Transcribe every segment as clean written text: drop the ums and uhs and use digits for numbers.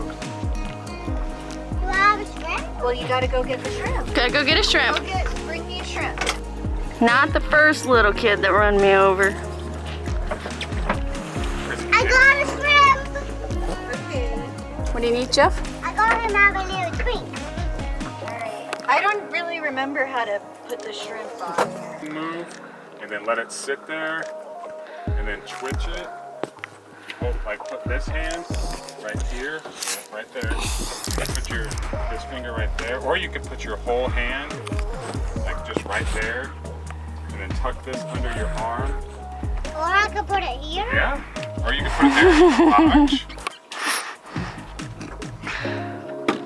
close. Do I have a shrimp? Well, you gotta go get the shrimp. Gotta go get a shrimp. Bring me a shrimp. Not the first little kid that run me over. I got a shrimp. Okay. What do you need, Jeff? I got him out of a little twink. Alright. I don't really remember how to put the shrimp on. Move, and then let it sit there, and then twitch it. Hold, like put this hand right here, right there. Put this finger right there, or you could put your whole hand, like just right there, and then tuck this under your arm. Or I could put it here. Yeah, or you could put it there. Watch.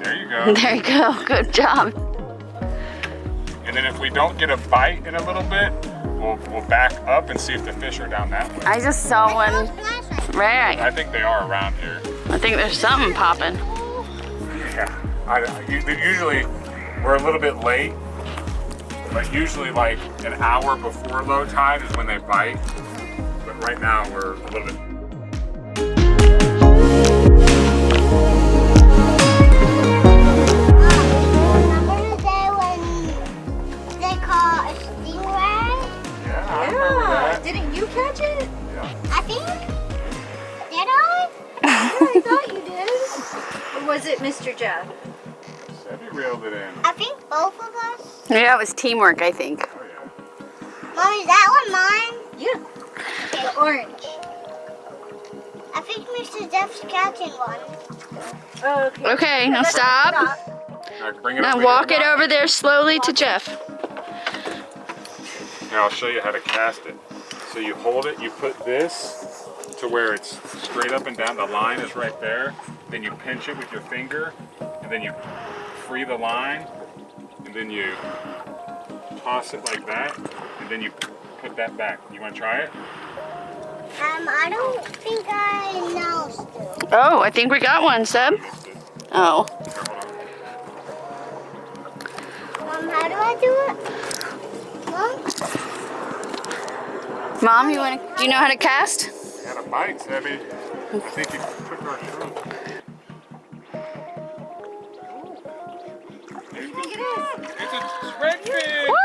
There you go. There you go. Good job. And then if we don't get a bite in a little bit, we'll back up and see if the fish are down that way. I just saw one. Right. I think they are around here. I think there's something popping. Yeah. Usually we're a little bit late, but usually like an hour before low tide is when they bite. But right now we're a little bit. Didn't you catch it? Yeah. I think. Did I? Yeah, I thought you did. Or was it Mr. Jeff? Sebby reeled it in. I think both of us. Yeah, it was teamwork, I think. Oh yeah. Mom, is that one mine? Yeah. Okay. The orange. I think Mr. Jeff's catching one. Oh, okay. Okay, now stop. Now bring it Now over walk here. it over there slowly to Jeff. Here, I'll show you how to cast it. So you hold it, you put this to where it's straight up and down. The line is right there. Then you pinch it with your finger, and then you free the line, and then you toss it like that, and then you put that back. You want to try it? I don't think I know still. Oh, I think we got one, Seb. Oh. Mom, how do I do it? Mom? Mom, do you know how to cast? Got a bite, Sebby. I think you took our shrimp. It's a redfish! Whoa!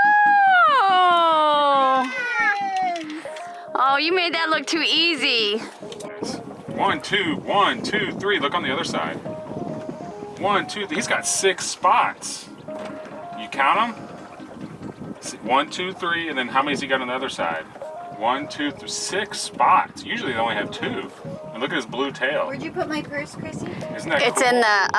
Oh, you made that look too easy. 1, 2, 1, 2, 3. Look on the other side. 1, 2, 3. He's got 6 spots. You count them? 1, 2, 3, and then how many's he got on the other side? 1, 2, 3, 6 spots. Usually they only have 2. And look at his blue tail. Where'd you put my purse, Chrissy? Isn't that It's cool? in the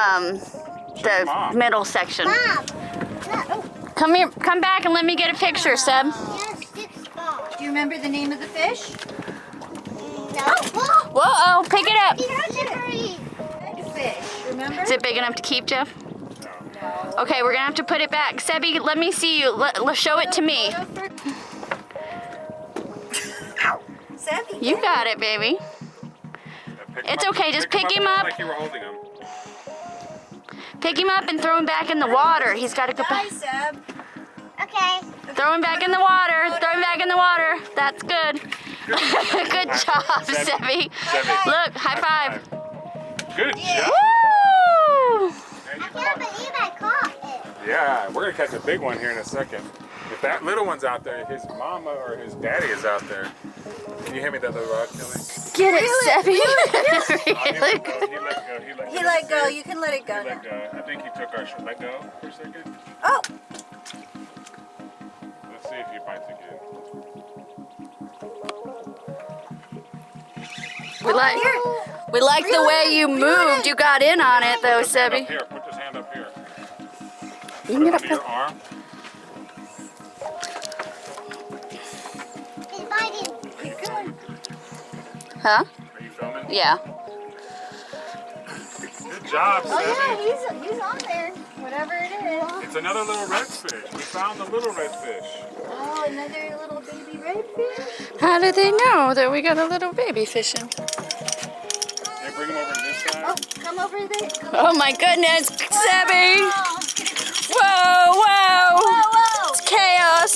Mom. middle section. Mom! Come here, come back and let me get a picture, Seb. Yes, 6 spots. Do you remember the name of the fish? No. Whoa, pick it up. Fish, remember? Is it big enough to keep, Jeff? No. Okay, we're gonna have to put it back. Sebby, let me see you. Show it to me. Sebby, You got it, baby. It's okay, just pick him up. Like you were holding him. Pick him up and throw him back in the water. He's gotta go Hi, back. Seb. Okay. Throw him back in the water. Throw him back in the water. That's good. Good job, Sebby. Look, high five. Good job. Woo! I can't believe I caught it. Yeah, we're gonna catch a big one here in a second. If that little one's out there, his mama or his daddy is out there. Can you hand me that little rod, Kelly? Get it, Sebby. He let go. He let go. You can let it go He now. let go. I think he took our. Let go for a second. Oh, Let's see if he bites again. We like the way you moved. You got in on it, though, Put his hand Sebby. up here. Put his hand up here. You can get Under up your there. arm. He's biting. Huh? Are you filming? Yeah. Good job, oh Sebby. yeah, he's on there. Whatever it is. It's another little redfish. We found the little redfish. Oh, another little baby redfish. How did they know that we got a little baby fishing? Hey, bring him over to this side. Oh, come over there. Oh my goodness, Sebby! Oh. Whoa, whoa! Whoa, It's chaos.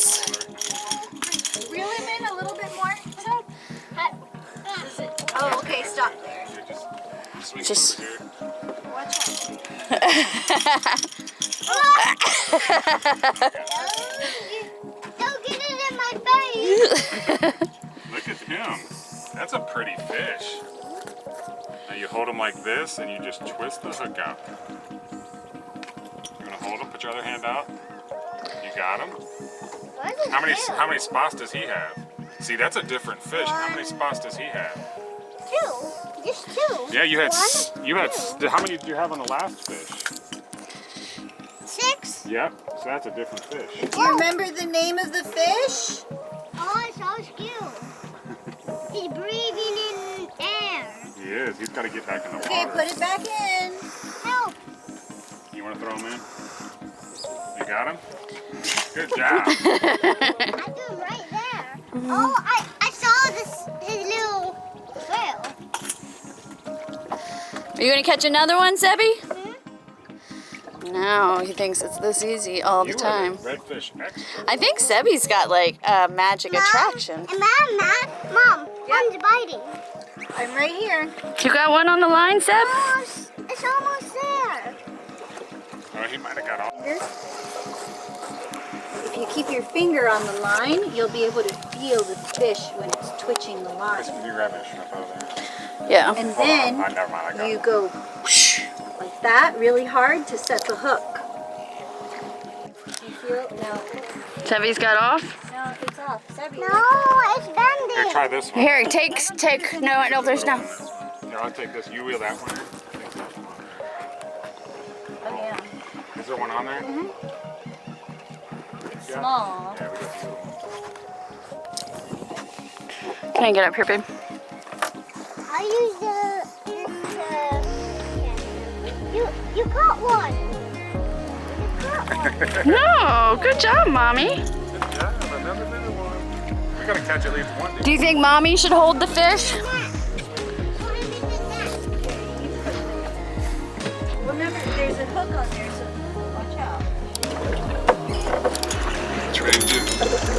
Reel him in a little bit more. Oh, okay, stop there. Here, just swing Just- over here. Watch Don't get it in my face. Look at him. That's a pretty fish. Now you hold him like this and you just twist the hook out. You want to hold him? Put your other hand out. You got him? How many spots does he have? See, that's a different fish. How many spots does he have? 2. Just 2. Yeah, you had. Two. How many did you have on the last fish? 6. Yep. So that's a different fish. Do you remember the name of the fish? Oh, it's so cute. He's breathing in air. He is. He's got to get back in the water. Okay, put it back in. Help. You want to throw him in? You got him? Good job. I threw him right there. Oh, I saw his little trail. Are you gonna catch another one, Sebby? No, he thinks it's this easy all the You are time. the redfish expert. I think Sebby's got like a magic attraction. And Mom, one's biting. I'm right here. You got one on the line, Seb? It's almost there. Oh, he might have got off. If you keep your finger on the line, you'll be able to feel the fish when it's twitching the line. Can you grab that shrimp out of there? Yeah. And Hold then on. Never mind. I got you it. go whoosh, like that really hard to set the hook. You feel it? No. Sebby's got off. No, it's off. Sebby. No, it's bending. Here, try this one. Here, take. No, there's no. Here, I'll take this. You wheel that one. Oh, yeah. Is there one on there? It's Yeah. small. Yeah, we got the little one. Can I get up here, babe? I use you caught one. You caught one. No, good job, Mommy. Good job. Another little one. We gotta catch at least one. Do you think Mommy should hold the fish? Remember, there's a hook on there, so watch out. It's ready to.